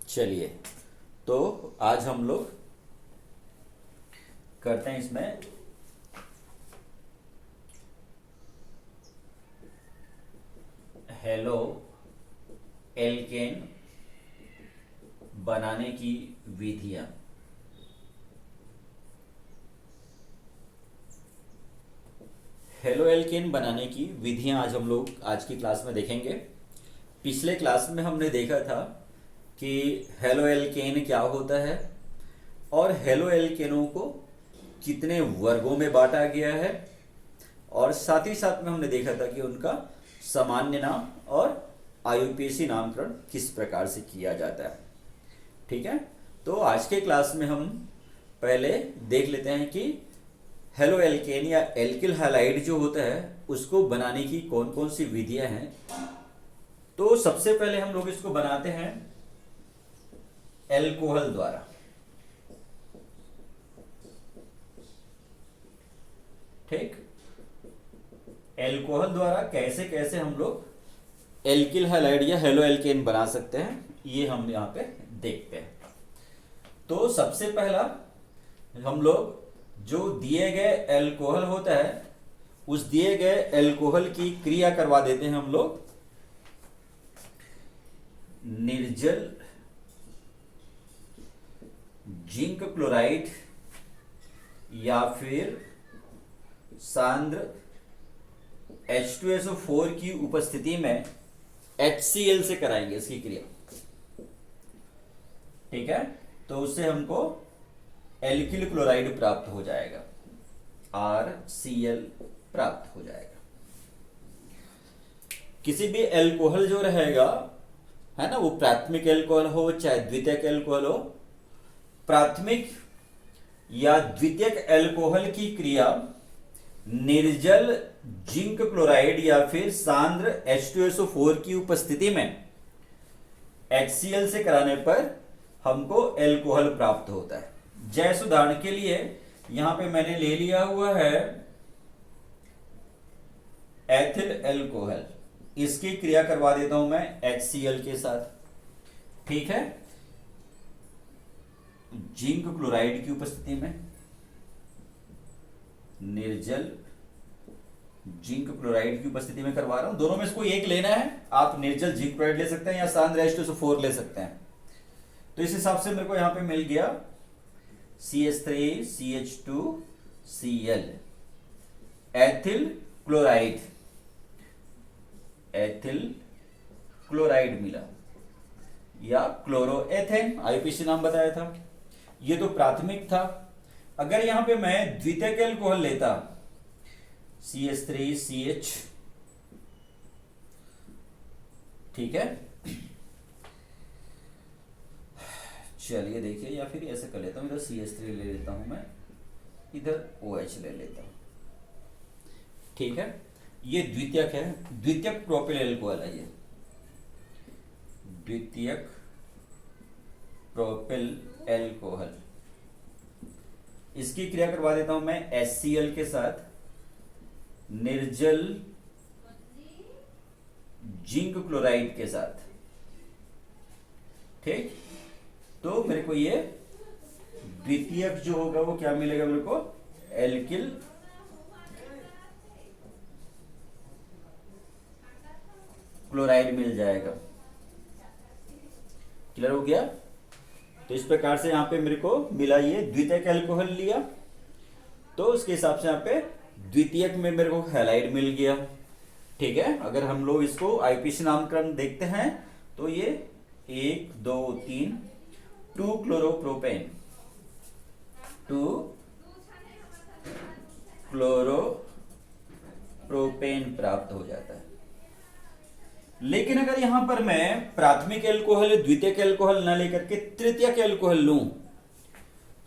चलिए, तो आज हम लोग करते हैं इसमें हेलो एल्केन बनाने की विधियां। हेलो एल्केन बनाने की विधियां आज हम लोग आज की क्लास में देखेंगे। पिछले क्लास में हमने देखा था कि हेलो एल्केन क्या होता है और हेलो एल्केनों को कितने वर्गों में बांटा गया है, और साथ ही साथ में हमने देखा था कि उनका सामान्य नाम और आईयूपीएसी नामकरण किस प्रकार से किया जाता है। ठीक है, तो आज के क्लास में हम पहले देख लेते हैं कि हेलो एल्केन या एल्किल हैलाइड जो होता है उसको बनाने की कौन कौन सी विधियां हैं। तो सबसे पहले हम लोग इसको बनाते हैं एल्कोहल द्वारा। ठीक, एल्कोहल द्वारा कैसे कैसे हम लोग एल्किल हैलाइड या हेलो एल्केन बना सकते हैं, ये हम यहाँ पे देखते हैं। तो सबसे पहला हम लोग जो दिए गए एल्कोहल होता है उस दिए गए एल्कोहल की क्रिया करवा देते हैं हम लोग निर्जल जिंक क्लोराइड या फिर सांद्र H2SO4 की उपस्थिति में HCl से कराएंगे इसकी क्रिया। ठीक है, तो उससे हमको एल्किल क्लोराइड प्राप्त हो जाएगा, RCl प्राप्त हो जाएगा। किसी भी एल्कोहल जो रहेगा है ना, वो प्राथमिक एल्कोहल हो चाहे द्वितीयक एल्कोहल हो, प्राथमिक या द्वितीयक एल्कोहल की क्रिया निर्जल जिंक क्लोराइड या फिर सांद्र H2SO4 की उपस्थिति में HCl से कराने पर हमको एल्कोहल प्राप्त होता है। जैसे उदाहरण के लिए यहां पे मैंने ले लिया हुआ है एथिल एल्कोहल, इसकी क्रिया करवा देता हूं मैं HCl के साथ। ठीक है, जिंक क्लोराइड की उपस्थिति में निर्जल जिंक क्लोराइड की उपस्थिति में करवा रहा हूं। दोनों में से कोई एक लेना है, आप निर्जल जिंक क्लोराइड ले सकते हैं या सांद्र H2SO4 ले सकते हैं। तो इस हिसाब से मेरे को यहां पे मिल गया CH3CH2Cl एथिल क्लोराइड मिला या क्लोरोएथेन, आईयूपीएसी नाम बताया था। ये तो प्राथमिक था। अगर यहां पे मैं द्वितीयक एल्कोहल लेता CH3CH, ठीक है, चलिए देखिए, या फिर ऐसे कर लेता हूं, इधर CH3 ले लेता हूं मैं, इधर OH ले लेता हूं। ठीक है, ये द्वितीयक है, द्वितीयक प्रोपिल एल्कोहल है। ये द्वितीयक प्रोपिल एल्कोहल, इसकी क्रिया करवा देता हूं मैं HCl के साथ निर्जल जिंक क्लोराइड के साथ। ठीक, तो मेरे को ये द्वितीयक जो होगा वो क्या मिलेगा, मेरे को एल्किल क्लोराइड मिल जाएगा। क्लियर हो गया? तो इस प्रकार से यहां पे मेरे को मिला, ये द्वितीयक एल्कोहल लिया तो उसके हिसाब से यहां पे द्वितीयक में मेरे को हैलाइड मिल गया। ठीक है, अगर हम लोग इसको आईयूपीएसी नामकरण देखते हैं तो ये 1 2 3 2 क्लोरोप्रोपेन, 2 क्लोरोप्रोपेन प्राप्त हो जाता है। लेकिन अगर यहां पर मैं प्राथमिक एल्कोहल द्वितीयक एल्कोहल न लेकर के तृतीयक एल्कोहल लूं,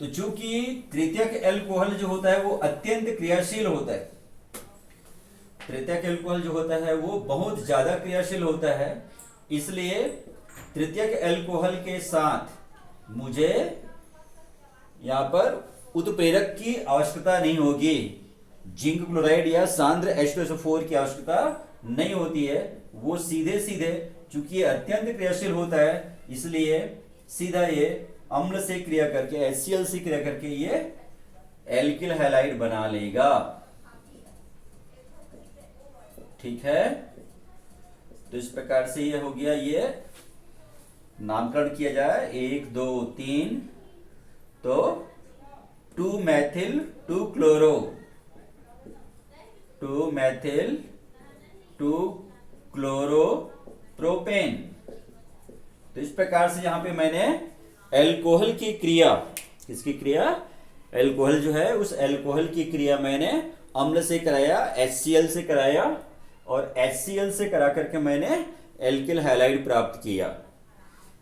तो चूंकि तृतीयक एल्कोहल जो होता है वो अत्यंत क्रियाशील होता है, तृतीयक एल्कोहल जो होता है वो बहुत ज्यादा क्रियाशील होता है, इसलिए तृतीयक एल्कोहल के साथ मुझे यहां पर उत्प्रेरक की आवश्यकता नहीं होगी, जिंक क्लोराइड या सांद्र H2SO4 की आवश्यकता नहीं होती है। वो सीधे सीधे, चूंकि ये अत्यंत क्रियाशील होता है, इसलिए सीधा ये अम्ल से क्रिया करके HCl से क्रिया करके ये एल्किल हैलाइड बना लेगा। ठीक है, तो इस प्रकार से ये हो गया, ये नामकरण किया जाए 1 2 3, तो 2 Maithil 2 chloro 2 Maithil 2 chloro propane. तो इस प्रकार से यहां पे मैंने एल्कोहल की क्रिया, किसकी क्रिया, एल्कोहल जो है उस एल्कोहल की क्रिया मैंने अम्ल से कराया, HCl से कराया, और HCl से करा करके मैंने एल्किल हैलाइड प्राप्त किया।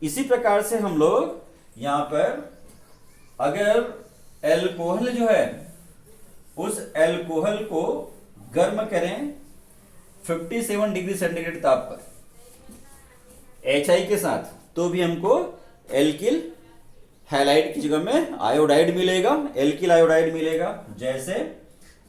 इसी प्रकार से हम लोग यहां पर अगर एल्कोहल जो है उस एल्कोहल को गर्म करें 57 डिग्री सेंटीग्रेड ताप पर HI के साथ, तो भी हमको एल्किल हैलाइड की जगह में आयोडाइड मिलेगा, एल्किल आयोडाइड मिलेगा। जैसे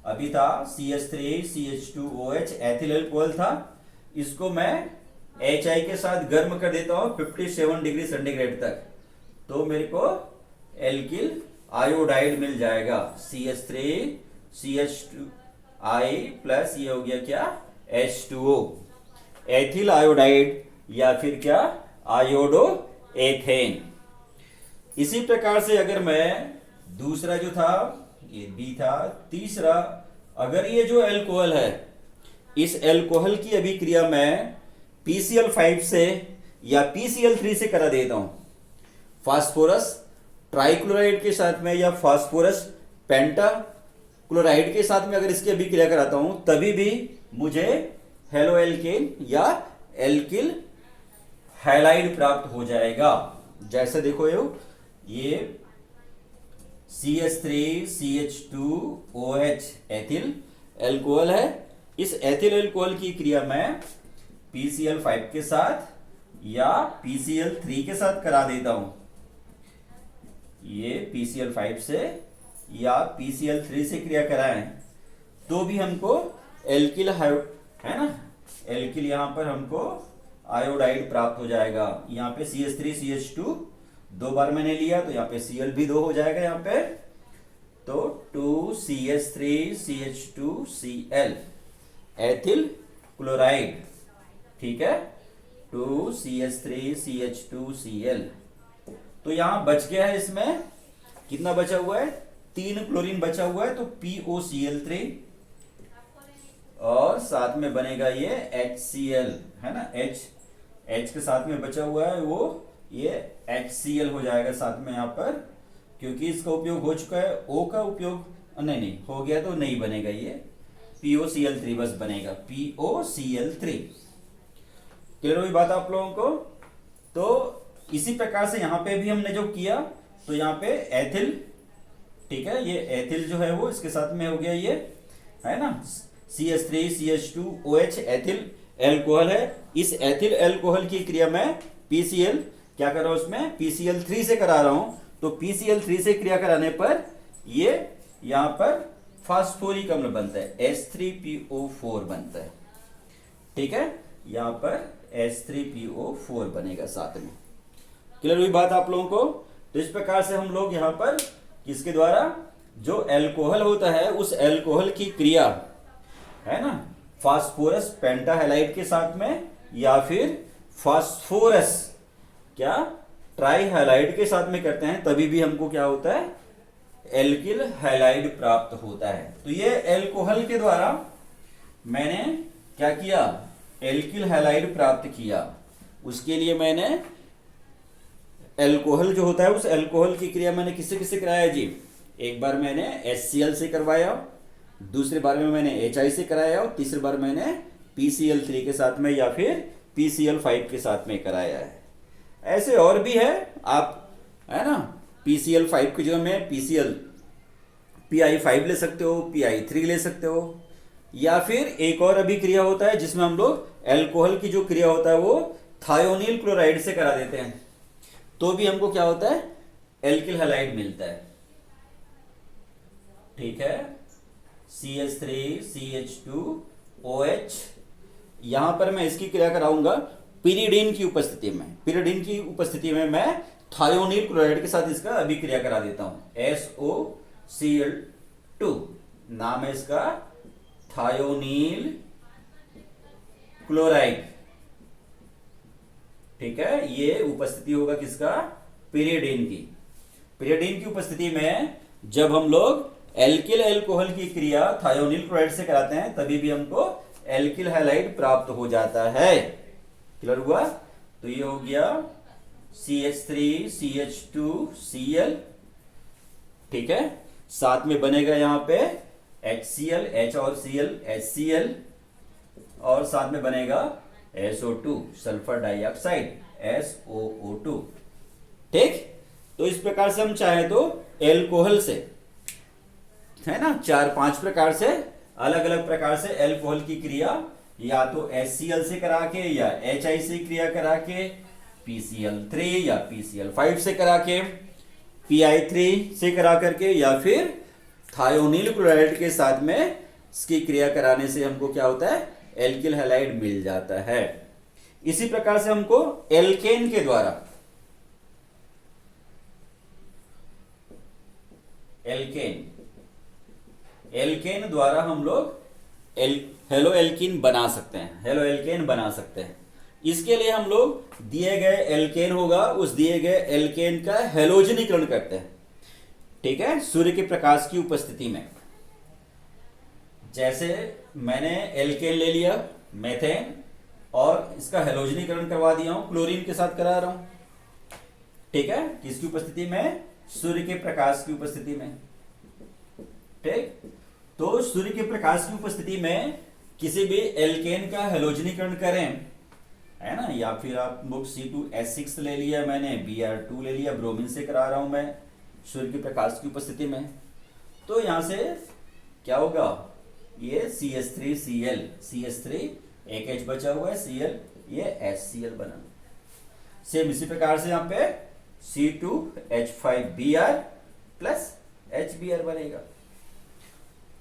अभी था CH3CH2OH एथिल एल्कोहल था, इसको मैं HI के साथ गर्म कर देता हूं 57 डिग्री सेंटीग्रेड तक, तो मेरे को एल्किल आयोडाइड मिल जाएगा। CH3CH2I प्लस ये हो गया क्या, H2O, एथिल आयोडाइड या फिर क्या, आयोडो एथेन। इसी प्रकार से अगर मैं दूसरा जो था ये B था, तीसरा अगर ये जो एल्कोहल है इस एल्कोहल की अभिक्रिया मैं PCl5 से या PCl3 से करा देता हूं, फास्फोरस ट्राइक्लोराइड के साथ में या फास्फोरस पेंटाक्लोराइड के साथ में अगर इसकी अभिक्रिया कराता हूं, तभी भी मुझे हेलो एल्केन या एल्किल हैलाइड प्राप्त हो जाएगा। जैसे देखो ये CH3CH2OH एथिल एल्कोहल है, इस एथिल एल्कोहल की क्रिया मैं PCl5 के साथ या PCl3 के साथ करा देता हूं। ये PCl5 से या PCl3 से क्रिया कराएं तो भी हमको एल्किल है ना, एल्किल यहां पर हमको आयोडाइड प्राप्त हो जाएगा। यहाँ पे CH3CH2 दो बार मैंने लिया तो यहाँ पे Cl भी 2 हो जाएगा यहाँ पे, तो 2CH3CH2Cl एथिल क्लोराइड। ठीक है, 2CH3CH2Cl। तो यहां बच गया है, इसमें कितना बचा हुआ है, 3 क्लोरीन बचा हुआ है, तो POCl3 और साथ में बनेगा ये HCl है ना, H के साथ में बचा हुआ है वो ये HCl हो जाएगा साथ में यहाँ पर, क्योंकि इसका उपयोग हो चुका है। O का उपयोग नहीं हो गया तो नहीं बनेगा, ये POCl3 बस बनेगा, POCl3। क्लियर हुई बात आप लोगों को। तो इसी प्रकार से यहाँ पे भी हमने जो किया, तो यहाँ पे एथिल, ठीक है, ये एथिल जो है वो इसके साथ में हो गया, ये है ना CH3CH2OH एथिल एल्कोहल है। इस एथिल एल्कोहल की क्रिया में PCl क्या कर रहा हूं, उसमें PCl3 से करा रहा हूं, तो PCl3 से क्रिया कराने पर ये यहां पर फास्फोरिक अम्ल बनता है, H3PO4 बनता है। ठीक है, यहां पर H3PO4 बनेगा साथ में। क्लियर हुई बात आप लोगों को। तो इस प्रकार से हम लोग यहां पर किसके द्वारा, जो एल्कोहल होता है उस एल्कोहल की क्रिया है ना फास्फोरस पेंटाहैलाइड के साथ में या फिर फास्फोरस क्या ट्राईहैलाइड के साथ में करते हैं, तभी भी हमको क्या होता है, एल्किल हैलाइड प्राप्त होता है। तो ये एल्कोहल के द्वारा मैंने क्या किया, एल्किल हैलाइड प्राप्त किया। उसके लिए मैंने एल्कोहल जो होता है उस एल्कोहल की क्रिया मैंने किससे किससे कराया जी, एक बार मैंने HCl से करवाया, दूसरी बार में मैंने HI से कराया, और तीसरी बार मैंने PCl3 के साथ में या फिर PCl5 के साथ में कराया है। ऐसे और भी है, आप है ना PCl5 की जगह में PI5 ले सकते हो, PI3 ले सकते हो, या फिर एक और अभिक्रिया होता है जिसमें हम लोग एल्कोहल की जो क्रिया होता है वो थायोनील क्लोराइड से करा देते हैं, तो भी हमको क्या होता है, एल्किल हैलाइड मिलता है। ठीक है, CH3CH2OH, यहां पर मैं इसकी क्रिया कराऊंगा पिरिडीन की उपस्थिति में। पिरिडीन की उपस्थिति में मैं थायोनील क्लोराइड के साथ इसका अभिक्रिया करा देता हूं, SOCl2 नाम है इसका थायोनील क्लोराइड। ठीक है, ये उपस्थिति होगा किसका, पिरियडीन की। पिरियडीन की उपस्थिति में जब हम लोग एल्किल अल्कोहल की क्रिया थायोनील क्लोराइड से कराते हैं तभी भी हमको एल्किल हैलाइड प्राप्त हो जाता है। क्लियर हुआ? तो ये हो गया CH3CH2Cl। ठीक है, साथ में बनेगा यहां पे HCl, H और Cl HCl, और साथ में बनेगा SO2 सल्फर डाइऑक्साइड SOO2। ठीक, तो इस प्रकार से हम चाहे तो एल्कोहल से, है ना, 4-5 प्रकार से, अलग अलग प्रकार से एल्कोहल की क्रिया या तो HCl से करा के या HI से क्रिया करा के, PCl3 या PCl5 से करा के, PI3 से करा करके, या फिर थायोनील क्लोराइड के साथ में इसकी क्रिया कराने से हमको क्या होता है, एल्किल हैलाइड मिल जाता है। इसी प्रकार से हमको एल्केन के द्वारा, एल्केन द्वारा हम लोग हेलो एल्कीन बना सकते हैं, हेलो एल्केन बना सकते हैं। इसके लिए हम लोग दिए गए एल्केन होगा, उस दिए गए एल्केन का हेलोजनीकरण करते हैं। ठीक है, सूर्य के प्रकाश की उपस्थिति में। जैसे मैंने एल्केन ले लिया मेथेन और इसका हेलोजनीकरण करवा दिया हूं, क्लोरीन के साथ करा रहा हूं। ठीक है, किसकी उपस्थिति में, सूर्य के प्रकाश की उपस्थिति में। ठीक, तो सूर्य के प्रकाश की उपस्थिति में किसी भी एल्केन का हेलोजनीकरण करें, है ना, या फिर आप लोग C2H6 ले लिया, मैंने Br2 ले लिया, ब्रोमीन से करा रहा हूं मैं सूर्य के प्रकाश की उपस्थिति में, तो यहां से क्या होगा, ये CH3Cl, CH3 एक H बचा हुआ है, Cl ये HCl बना। सेम इसी प्रकार से यहां पे C2H5Br प्लस HBr बनेगा।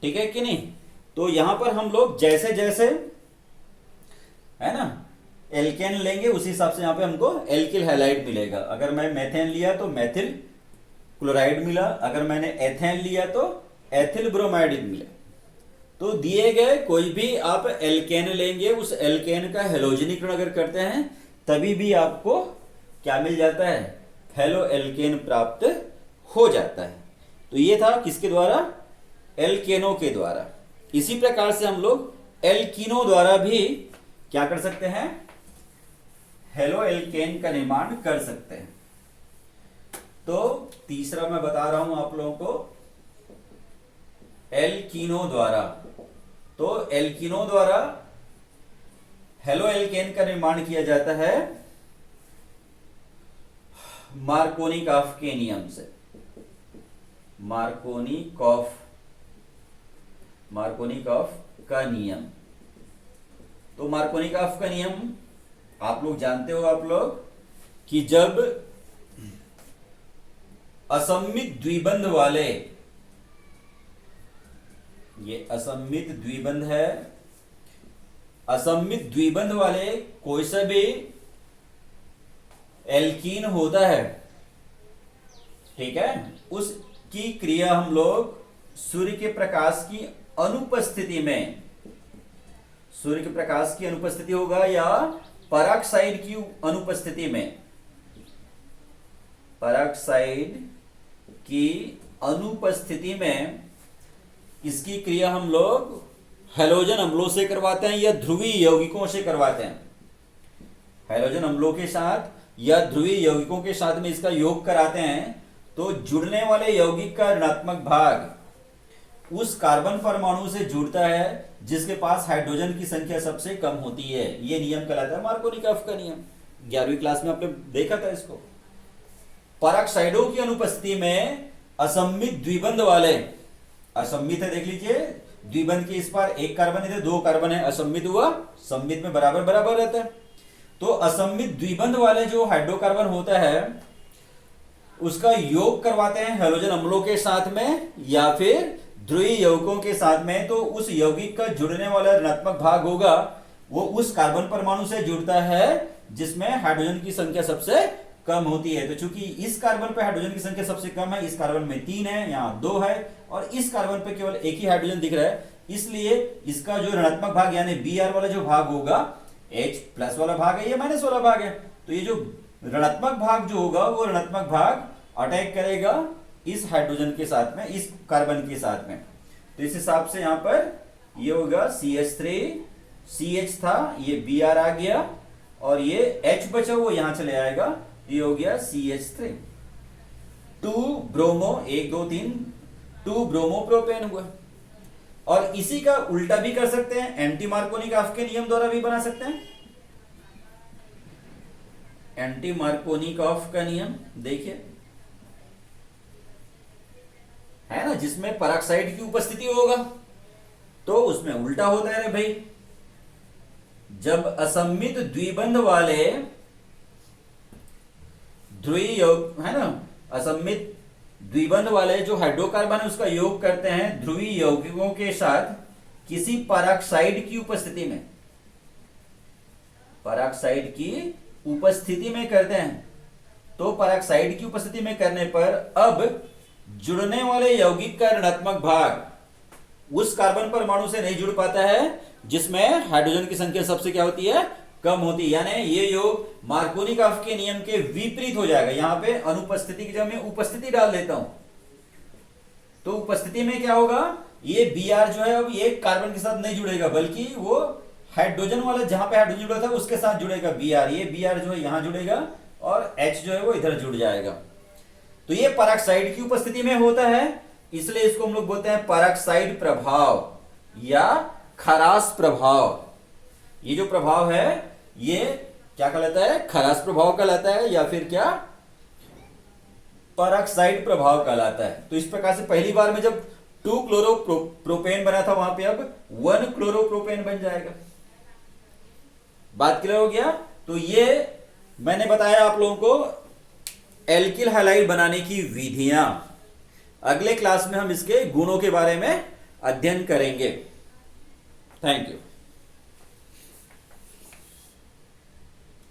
ठीक है कि नहीं? तो यहां पर हम लोग जैसे जैसे, है ना, एल्केन लेंगे उसी हिसाब से यहां पे हमको एल्किल हैलाइड मिलेगा। अगर मैं मेथेन लिया तो मेथिल क्लोराइड मिला, अगर मैंने एथेन लिया तो एथिल ब्रोमाइड मिला। तो दिए गए कोई भी आप एल्केन लेंगे, उस एल्केन का हेलोजनीकरण अगर करते हैं तभी भी आपको क्या मिल जाता है, हेलो एल्केन प्राप्त हो जाता है। तो ये था किसके द्वारा, एल्केनों के द्वारा। इसी प्रकार से हम लोग एल्कीनों द्वारा भी क्या कर सकते हैं, हेलो एल्केन का निर्माण कर सकते हैं। तो तीसरा मैं बता रहा हूं आप लोगों को, एल्कीनों द्वारा। तो एल्कीनों द्वारा हेलो एल्केन का निर्माण किया जाता है मार्कोनिकॉफ के नियम से। मार्कोनिकॉफ का नियम। तो मार्कोनिकॉफ का नियम आप लोग जानते हो, आप लोग, कि जब असममित द्विबंध वाले, ये असममित द्विबंध है, असममित द्विबंध वाले कोई सा भी एल्कीन होता है, ठीक है, उसकी क्रिया हम लोग सूर्य के प्रकाश की अनुपस्थिति में, सूर्य के प्रकाश की अनुपस्थिति होगा या पराक्साइड की अनुपस्थिति में, पराक्साइड की अनुपस्थिति में इसकी क्रिया हम लोग हैलोजन अम्लों से करवाते हैं या ध्रुवीय यौगिकों से करवाते हैं। हैलोजन अम्लों के साथ या ध्रुवीय यौगिकों के साथ में इसका योग कराते हैं, तो जुड़ने वाले यौगिक का ऋणात्मक भाग उस कार्बन परमाणु से जुड़ता है जिसके पास हाइड्रोजन की संख्या सबसे कम होती है। यह नियम कहलाता है मार्कोनिकॉफ का नियम। 11वीं क्लास में आपने देखा था इसको। पराक्साइडों की अनुपस्थिति में असममित द्विबंध वाले, असममित है देख लीजिए, द्विबंध के इस पार एक कार्बन है, दो कार्बन है, असममित हुआ, सममित में बराबर बराबर रहता है। तो असममित द्विबंध वाले जो हाइड्रोकार्बन होता है उसका योग करवाते हैं हैलोजन अम्लों के साथ में या फिर ध्रुवीय यौगिकों के साथ में। तो उस यौगिक का जुड़ने वाला ऋणात्मक भाग होगा वो उस कार्बन परमाणु से जुड़ता है जिसमें हाइड्रोजन की संख्या सबसे कम होती है। तो चूंकि इस कार्बन पे हाइड्रोजन की संख्या सबसे कम है, इस कार्बन में 3 है, यहाँ 2 है, और इस कार्बन पे केवल एक ही हाइड्रोजन दिख रहा है, इसलिए इसका जो ऋणात्मक भाग यानी Br वाला जो भाग होगा, H प्लस वाला भाग है, ये माइनस वाला भाग है, तो ये जो ऋणात्मक भाग जो होगा वो ऋणात्मक भाग अटैक करेगा इस हाइड्रोजन के साथ में, इस कार्बन के साथ में। तो इस हिसाब से यहां पर ये होगा CH3, CH था, ये Br आ गया, और ये H बचा वो यहां चले आएगा, ये हो गया CH3। 2 ब्रोमो, 1 2 3, 2 ब्रोमो प्रोपेन हुआ। और इसी का उल्टा भी कर सकते हैं, एंटी मार्कोनिक के नियम द्वारा भी बना सकते हैं। एंटी मार्कोनिकॉफ का नियम देखिए, है ना, जिसमें पेरोक्साइड की उपस्थिति होगा, तो उसमें उल्टा होता है रे भाई। जब असममित द्विबंध वाले ध्रुवीय योग, है ना, असममित द्विबंध वाले जो हाइड्रोकार्बन है उसका योग करते हैं ध्रुवीय यौगिकों के साथ किसी पेरोक्साइड की उपस्थिति में, पेरोक्साइड की उपस्थिति में करते हैं, तो पेरोक्साइड की उपस्थिति में करने पर अब जुड़ने वाले यौगिक का ऋणात्मक भाग उस कार्बन परमाणु से नहीं जुड़ पाता है जिसमें हाइड्रोजन की संख्या सबसे क्या होती है, कम होती है, यानी ये योग मार्कोनिकॉफ के नियम के विपरीत हो जाएगा। यहां पे अनुपस्थिति की जगह मैं उपस्थिति डाल देता हूं, तो उपस्थिति में क्या होगा, ये Br जो है अब ये कार्बन के साथ नहीं जुड़ेगा, बल्कि वो हाइड्रोजन वाला जहां पे हाइड्रोजन जुड़ा था उसके साथ जुड़ेगा Br, ये Br जो है यहां जुड़ेगा और H जो है वो इधर जुड़ जाएगा। तो ये पेरोक्साइड की उपस्थिति में होता है, इसलिए इसको हम लोग बोलते हैं पेरोक्साइड प्रभाव या खरास प्रभाव। ये जो प्रभाव है ये क्या कहलाता है, खरास प्रभाव कहलाता है, या फिर क्या, पेरोक्साइड प्रभाव कहलाता है। तो इस प्रकार से पहली बार में जब 2 क्लोरोप्रोपेन बना था वहां पे अब 1 क्लोरोप्रोपेन बन जाएगा। बात क्लियर हो गया। तो ये मैंने बताया आप लोगों को एल्किल हैलाइड बनाने की विधियां। अगले क्लास में हम इसके गुणों के बारे में अध्ययन करेंगे। Thank you.